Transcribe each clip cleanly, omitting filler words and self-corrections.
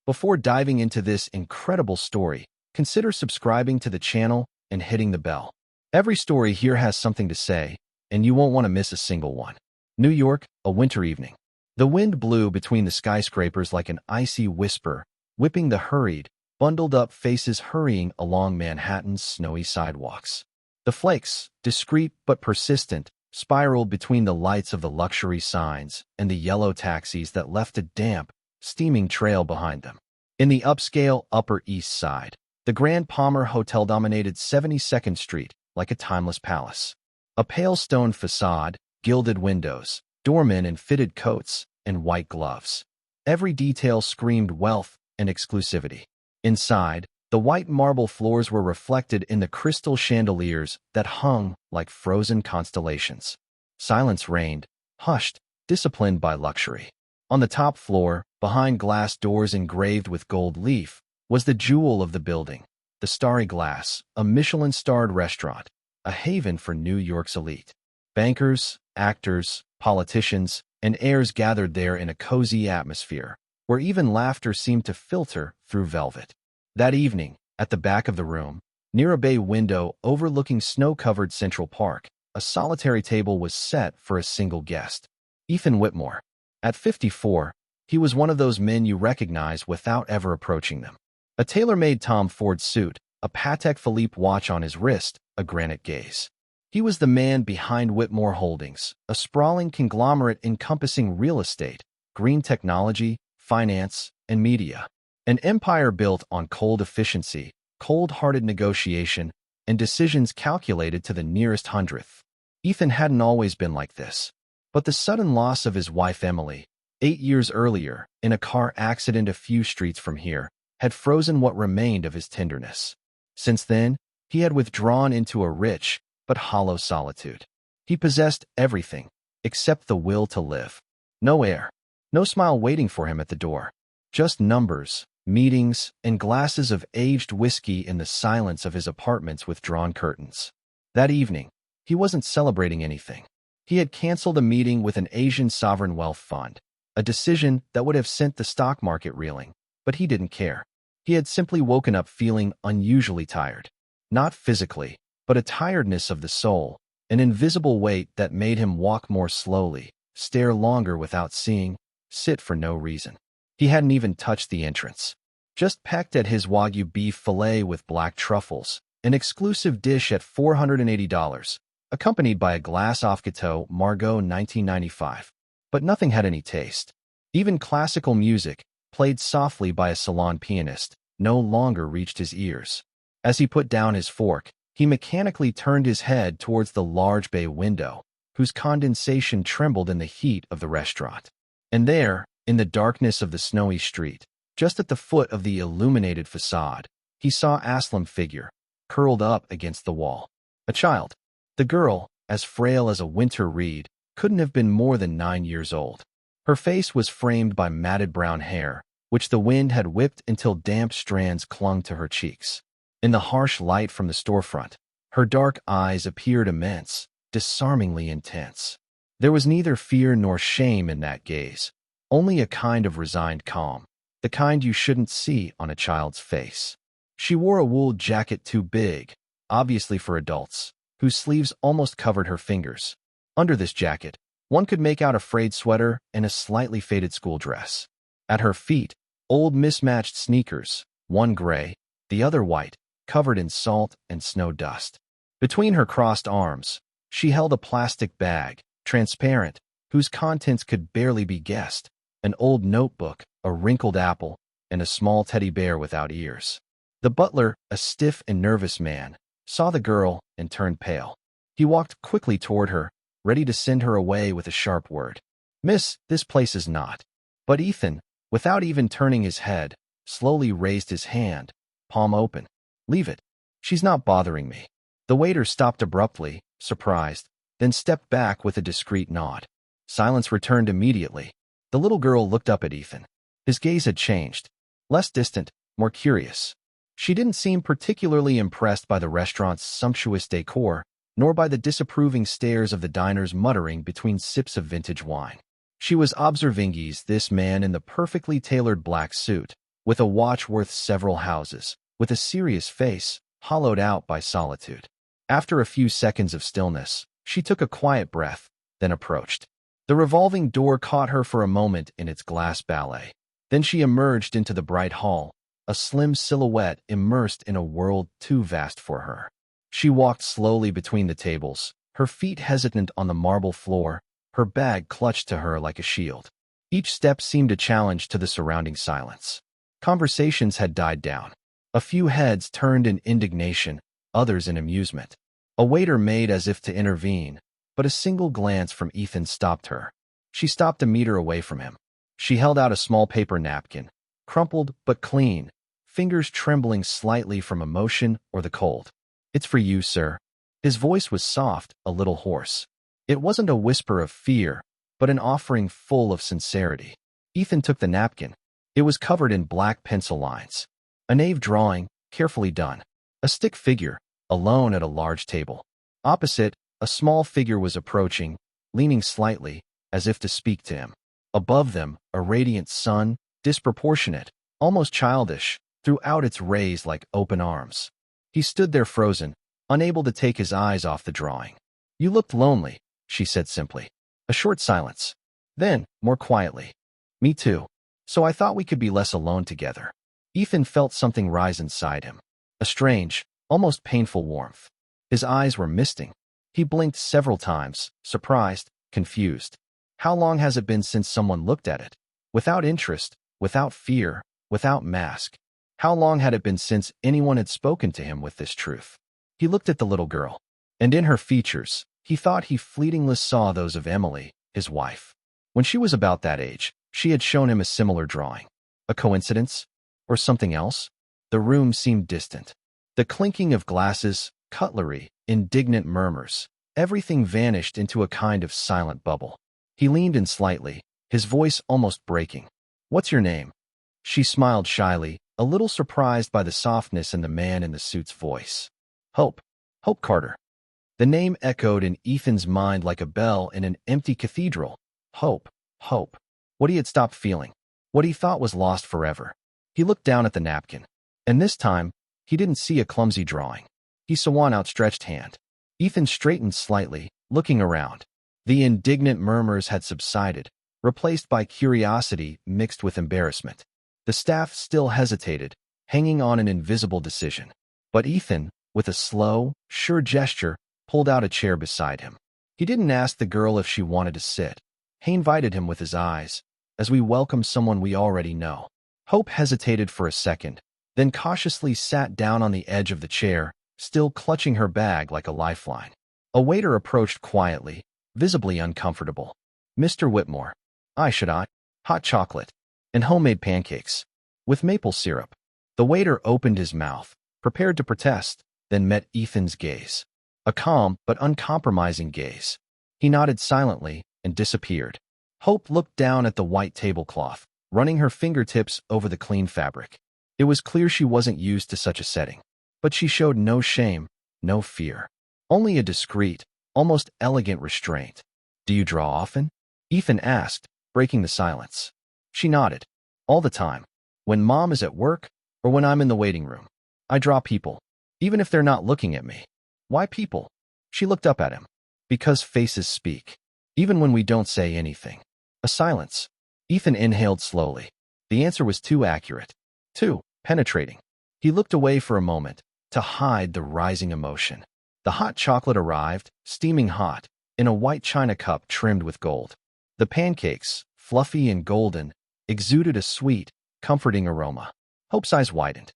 Before diving into this incredible story, consider subscribing to the channel and hitting the bell. Every story here has something to say, and you won't want to miss a single one. New York, a winter evening. The wind blew between the skyscrapers like an icy whisper, whipping the hurried, bundled-up faces hurrying along Manhattan's snowy sidewalks. The flakes, discreet but persistent, spiraled between the lights of the luxury signs and the yellow taxis that left a damp, steaming trail behind them. In the upscale Upper East Side, the Grand Palmer Hotel dominated 72nd Street like a timeless palace. A pale stone facade, gilded windows, doormen in fitted coats and white gloves. Every detail screamed wealth and exclusivity. Inside, the white marble floors were reflected in the crystal chandeliers that hung like frozen constellations. Silence reigned, hushed, disciplined by luxury. On the top floor, behind glass doors engraved with gold leaf, was the jewel of the building, the Starry Glass, a Michelin-starred restaurant, a haven for New York's elite. Bankers, actors, politicians, and heirs gathered there in a cozy atmosphere, where even laughter seemed to filter through velvet. That evening, at the back of the room, near a bay window overlooking snow-covered Central Park, a solitary table was set for a single guest, Ethan Whitmore. At 54, he was one of those men you recognize without ever approaching them. A tailor-made Tom Ford suit, a Patek Philippe watch on his wrist, a granite gaze. He was the man behind Whitmore Holdings, a sprawling conglomerate encompassing real estate, green technology, finance, and media. An empire built on cold efficiency, cold-hearted negotiation, and decisions calculated to the nearest hundredth. Ethan hadn't always been like this. But the sudden loss of his wife Emily, 8 years earlier, in a car accident a few streets from here, had frozen what remained of his tenderness. Since then, he had withdrawn into a rich but hollow solitude. He possessed everything, except the will to live. No heir, no smile waiting for him at the door. Just numbers, meetings, and glasses of aged whiskey in the silence of his apartment's withdrawn curtains. That evening, he wasn't celebrating anything. He had canceled a meeting with an Asian sovereign wealth fund, a decision that would have sent the stock market reeling, but he didn't care. He had simply woken up feeling unusually tired. Not physically, but a tiredness of the soul, an invisible weight that made him walk more slowly, stare longer without seeing, sit for no reason. He hadn't even touched the entrance. Just pecked at his Wagyu beef fillet with black truffles, an exclusive dish at $480. Accompanied by a glass of Gateau Margaux 1995. But nothing had any taste. Even classical music, played softly by a salon pianist, no longer reached his ears. As he put down his fork, he mechanically turned his head towards the large bay window, whose condensation trembled in the heat of the restaurant. And there, in the darkness of the snowy street, just at the foot of the illuminated facade, he saw Aslam's figure, curled up against the wall. A child. The girl, as frail as a winter reed, couldn't have been more than 9 years old. Her face was framed by matted brown hair, which the wind had whipped until damp strands clung to her cheeks. In the harsh light from the storefront, her dark eyes appeared immense, disarmingly intense. There was neither fear nor shame in that gaze, only a kind of resigned calm, the kind you shouldn't see on a child's face. She wore a wool jacket too big, obviously for adults, whose sleeves almost covered her fingers. Under this jacket, one could make out a frayed sweater and a slightly faded school dress. At her feet, old mismatched sneakers, one gray, the other white, covered in salt and snow dust. Between her crossed arms, she held a plastic bag, transparent, whose contents could barely be guessed, an old notebook, a wrinkled apple, and a small teddy bear without ears. The butler, a stiff and nervous man, saw the girl and turned pale. He walked quickly toward her, ready to send her away with a sharp word. "Miss, this place is not." But Ethan, without even turning his head, slowly raised his hand, palm open. "Leave it. She's not bothering me." The waiter stopped abruptly, surprised, then stepped back with a discreet nod. Silence returned immediately. The little girl looked up at Ethan. His gaze had changed. Less distant, more curious. She didn't seem particularly impressed by the restaurant's sumptuous decor, nor by the disapproving stares of the diners muttering between sips of vintage wine. She was observing this man in the perfectly tailored black suit, with a watch worth several houses, with a serious face, hollowed out by solitude. After a few seconds of stillness, she took a quiet breath, then approached. The revolving door caught her for a moment in its glass ballet. Then she emerged into the bright hall, a slim silhouette immersed in a world too vast for her. She walked slowly between the tables, her feet hesitant on the marble floor, her bag clutched to her like a shield. Each step seemed a challenge to the surrounding silence. Conversations had died down. A few heads turned in indignation, others in amusement. A waiter made as if to intervene, but a single glance from Ethan stopped her. She stopped a meter away from him. She held out a small paper napkin, crumpled but clean, fingers trembling slightly from emotion or the cold. "It's for you, sir." His voice was soft, a little hoarse. It wasn't a whisper of fear, but an offering full of sincerity. Ethan took the napkin. It was covered in black pencil lines. A nave drawing, carefully done. A stick figure, alone at a large table. Opposite, a small figure was approaching, leaning slightly, as if to speak to him. Above them, a radiant sun, disproportionate, almost childish, threw out its rays like open arms. He stood there frozen, unable to take his eyes off the drawing. "You looked lonely," she said simply. A short silence. Then, more quietly, "Me too. So I thought we could be less alone together." Ethan felt something rise inside him. A strange, almost painful warmth. His eyes were misting. He blinked several times, surprised, confused. How long has it been since someone looked at it? Without interest, without fear, without mask. How long had it been since anyone had spoken to him with this truth? He looked at the little girl, and in her features, he thought he fleetingly saw those of Emily, his wife. When she was about that age, she had shown him a similar drawing. A coincidence? Or something else? The room seemed distant. The clinking of glasses, cutlery, indignant murmurs, everything vanished into a kind of silent bubble. He leaned in slightly, his voice almost breaking. "What's your name?" She smiled shyly, a little surprised by the softness in the man in the suit's voice. "Hope. Hope Carter." The name echoed in Ethan's mind like a bell in an empty cathedral. Hope, hope. What he had stopped feeling. What he thought was lost forever. He looked down at the napkin. And this time, he didn't see a clumsy drawing. He saw one outstretched hand. Ethan straightened slightly, looking around. The indignant murmurs had subsided, replaced by curiosity mixed with embarrassment. The staff still hesitated, hanging on an invisible decision. But Ethan, with a slow, sure gesture, pulled out a chair beside him. He didn't ask the girl if she wanted to sit. He invited him with his eyes, as we welcome someone we already know. Hope hesitated for a second, then cautiously sat down on the edge of the chair, still clutching her bag like a lifeline. A waiter approached quietly, visibly uncomfortable. "Mr. Whitmore, hot chocolate, and homemade pancakes, with maple syrup." The waiter opened his mouth, prepared to protest, then met Ethan's gaze. A calm but uncompromising gaze. He nodded silently and disappeared. Hope looked down at the white tablecloth, running her fingertips over the clean fabric. It was clear she wasn't used to such a setting, but she showed no shame, no fear. Only a discreet, almost elegant restraint. "Do you draw often?" Ethan asked, breaking the silence. She nodded. "All the time. When Mom is at work, or when I'm in the waiting room. I draw people, even if they're not looking at me." "Why people?" She looked up at him. "Because faces speak, even when we don't say anything." A silence. Ethan inhaled slowly. The answer was too accurate, too penetrating. He looked away for a moment, to hide the rising emotion. The hot chocolate arrived, steaming hot, in a white china cup trimmed with gold. The pancakes, fluffy and golden, exuded a sweet, comforting aroma. Hope's eyes widened.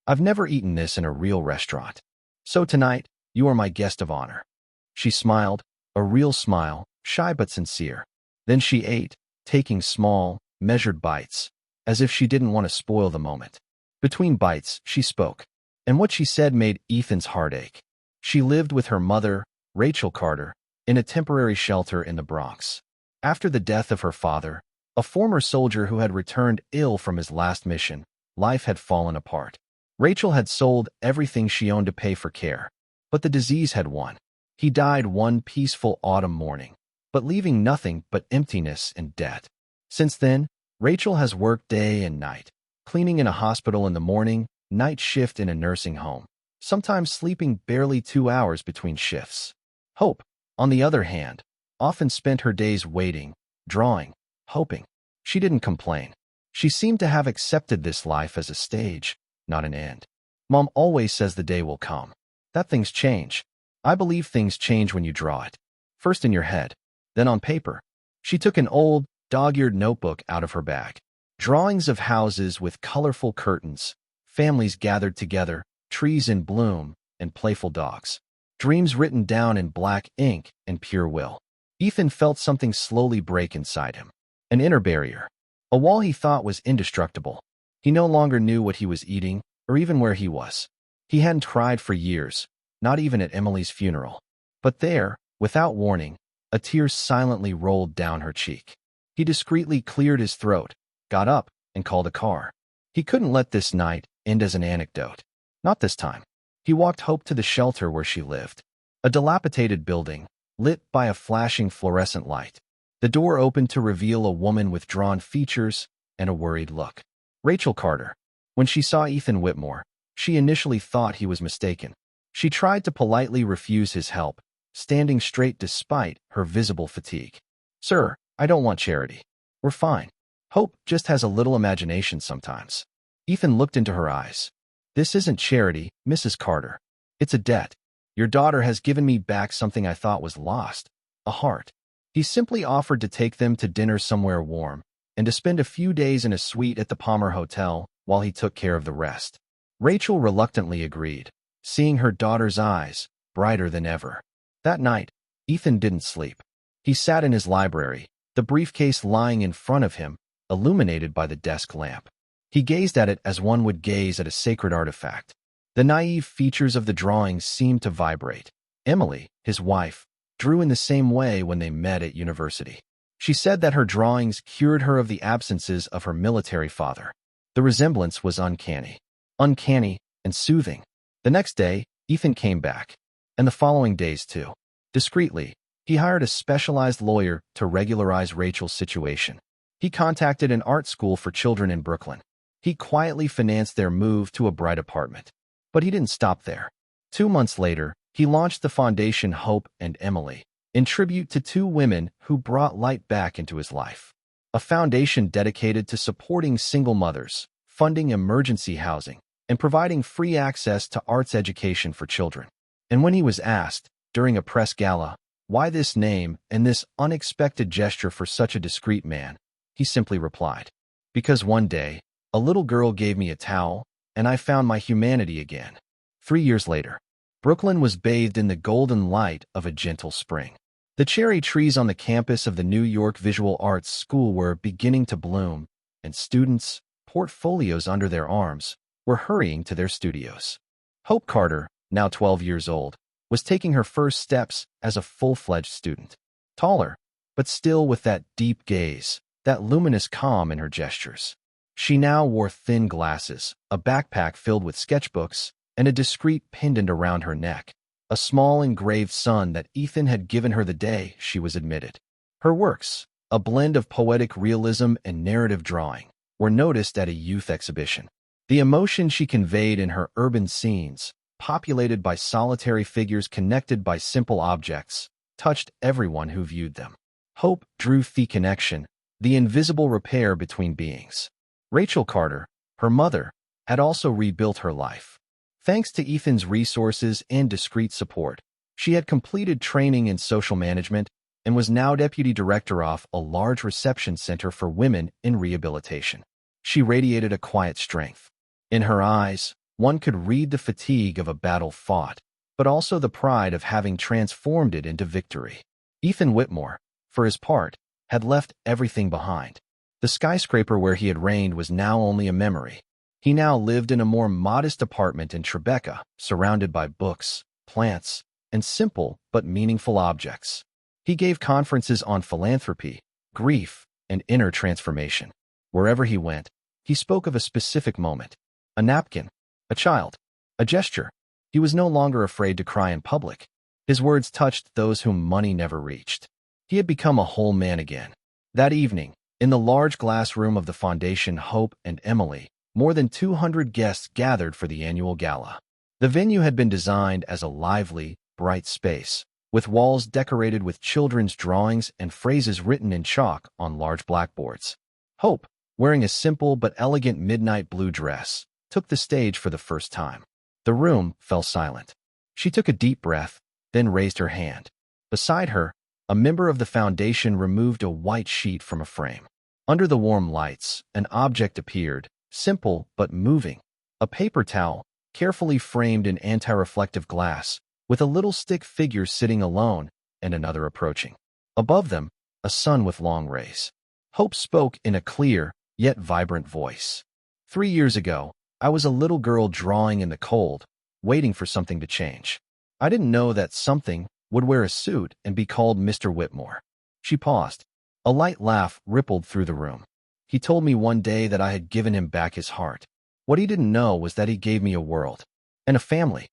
I've never eaten this in a real restaurant. So tonight, you are my guest of honor." She smiled, a real smile, shy but sincere. Then she ate, taking small, measured bites, as if she didn't want to spoil the moment. Between bites, she spoke, and what she said made Ethan's heart ache. She lived with her mother, Rachel Carter, in a temporary shelter in the Bronx. After the death of her father, a former soldier who had returned ill from his last mission, life had fallen apart. Rachel had sold everything she owned to pay for care, but the disease had won. He died one peaceful autumn morning, but leaving nothing but emptiness and debt. Since then, Rachel has worked day and night, cleaning in a hospital in the morning, night shift in a nursing home, sometimes sleeping barely 2 hours between shifts. Hope, on the other hand, often spent her days waiting, drawing, hoping. She didn't complain. She seemed to have accepted this life as a stage, not an end. Mom always says the day will come. That things change. I believe things change when you draw it. First in your head, then on paper. She took an old, dog-eared notebook out of her bag. Drawings of houses with colorful curtains, families gathered together, trees in bloom, and playful dogs. Dreams written down in black ink and pure will. Ethan felt something slowly break inside him. An inner barrier. A wall he thought was indestructible. He no longer knew what he was eating, or even where he was. He hadn't cried for years, not even at Emily's funeral. But there, without warning, a tear silently rolled down her cheek. He discreetly cleared his throat, got up, and called a car. He couldn't let this night end as an anecdote. Not this time. He walked Hope to the shelter where she lived. A dilapidated building, lit by a flashing fluorescent light. The door opened to reveal a woman with drawn features and a worried look. Rachel Carter. When she saw Ethan Whitmore, she initially thought he was mistaken. She tried to politely refuse his help, standing straight despite her visible fatigue. "Sir, I don't want charity. We're fine. Hope just has a little imagination sometimes." Ethan looked into her eyes. "This isn't charity, Mrs. Carter. It's a debt. Your daughter has given me back something I thought was lost, a heart." He simply offered to take them to dinner somewhere warm and to spend a few days in a suite at the Palmer Hotel while he took care of the rest. Rachel reluctantly agreed, seeing her daughter's eyes brighter than ever. That night, Ethan didn't sleep. He sat in his library, the briefcase lying in front of him, illuminated by the desk lamp. He gazed at it as one would gaze at a sacred artifact. The naive features of the drawings seemed to vibrate. Emily, his wife, drew in the same way when they met at university. She said that her drawings cured her of the absences of her military father. The resemblance was uncanny and soothing. The next day, Ethan came back, and the following days too. Discreetly, he hired a specialized lawyer to regularize Rachel's situation. He contacted an art school for children in Brooklyn. He quietly financed their move to a bright apartment. But he didn't stop there. 2 months later, he launched the foundation Hope and Emily, in tribute to 2 women who brought light back into his life. A foundation dedicated to supporting single mothers, funding emergency housing, and providing free access to arts education for children. And when he was asked, during a press gala, why this name and this unexpected gesture for such a discreet man, he simply replied, "Because one day, a little girl gave me a towel, and I found my humanity again." 3 years later, Brooklyn was bathed in the golden light of a gentle spring. The cherry trees on the campus of the New York Visual Arts School were beginning to bloom, and students, portfolios under their arms, were hurrying to their studios. Hope Carter, now 12 years old, was taking her first steps as a full-fledged student. Taller, but still with that deep gaze, that luminous calm in her gestures. She now wore thin glasses, a backpack filled with sketchbooks, and a discreet pendant around her neck, a small engraved sun that Ethan had given her the day she was admitted. Her works, a blend of poetic realism and narrative drawing, were noticed at a youth exhibition. The emotion she conveyed in her urban scenes, populated by solitary figures connected by simple objects, touched everyone who viewed them. Hope drew the connection, the invisible repair between beings. Rachel Carter, her mother, had also rebuilt her life. Thanks to Ethan's resources and discreet support, she had completed training in social management and was now deputy director of a large reception center for women in rehabilitation. She radiated a quiet strength. In her eyes, one could read the fatigue of a battle fought, but also the pride of having transformed it into victory. Ethan Whitmore, for his part, had left everything behind. The skyscraper where he had reigned was now only a memory. He now lived in a more modest apartment in Tribeca, surrounded by books, plants, and simple but meaningful objects. He gave conferences on philanthropy, grief, and inner transformation. Wherever he went, he spoke of a specific moment, a napkin, a child, a gesture. He was no longer afraid to cry in public. His words touched those whom money never reached. He had become a whole man again. That evening, in the large glass room of the foundation Hope and Emily, More than 200 guests gathered for the annual gala. The venue had been designed as a lively, bright space, with walls decorated with children's drawings and phrases written in chalk on large blackboards. Hope, wearing a simple but elegant midnight blue dress, took the stage for the first time. The room fell silent. She took a deep breath, then raised her hand. Beside her, a member of the foundation removed a white sheet from a frame. Under the warm lights, an object appeared, simple but moving. A paper towel, carefully framed in anti-reflective glass, with a little stick figure sitting alone and another approaching. Above them, a sun with long rays. Hope spoke in a clear, yet vibrant voice. 3 years ago, I was a little girl drawing in the cold, waiting for something to change. I didn't know that something would wear a suit and be called Mr. Whitmore. She paused. A light laugh rippled through the room. He told me one day that I had given him back his heart. What he didn't know was that he gave me a world and a family.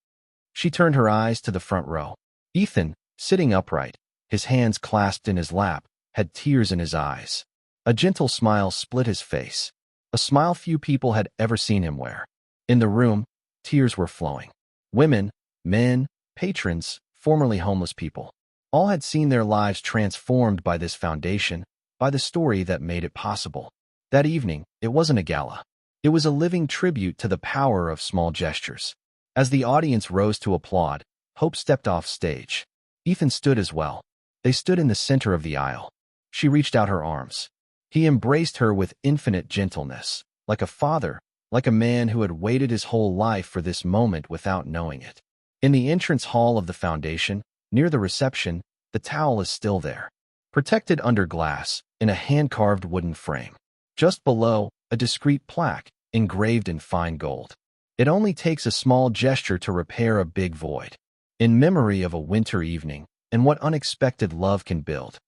She turned her eyes to the front row. Ethan, sitting upright, his hands clasped in his lap, had tears in his eyes. A gentle smile split his face, a smile few people had ever seen him wear. In the room, tears were flowing. Women, men, patrons, formerly homeless people, all had seen their lives transformed by this foundation, by the story that made it possible. That evening, it wasn't a gala. It was a living tribute to the power of small gestures. As the audience rose to applaud, Hope stepped off stage. Ethan stood as well. They stood in the center of the aisle. She reached out her arms. He embraced her with infinite gentleness, like a father, like a man who had waited his whole life for this moment without knowing it. In the entrance hall of the foundation, near the reception, the towel is still there, protected under glass, in a hand-carved wooden frame. Just below, a discreet plaque, engraved in fine gold. It only takes a small gesture to repair a big void. In memory of a winter evening, and what unexpected love can build.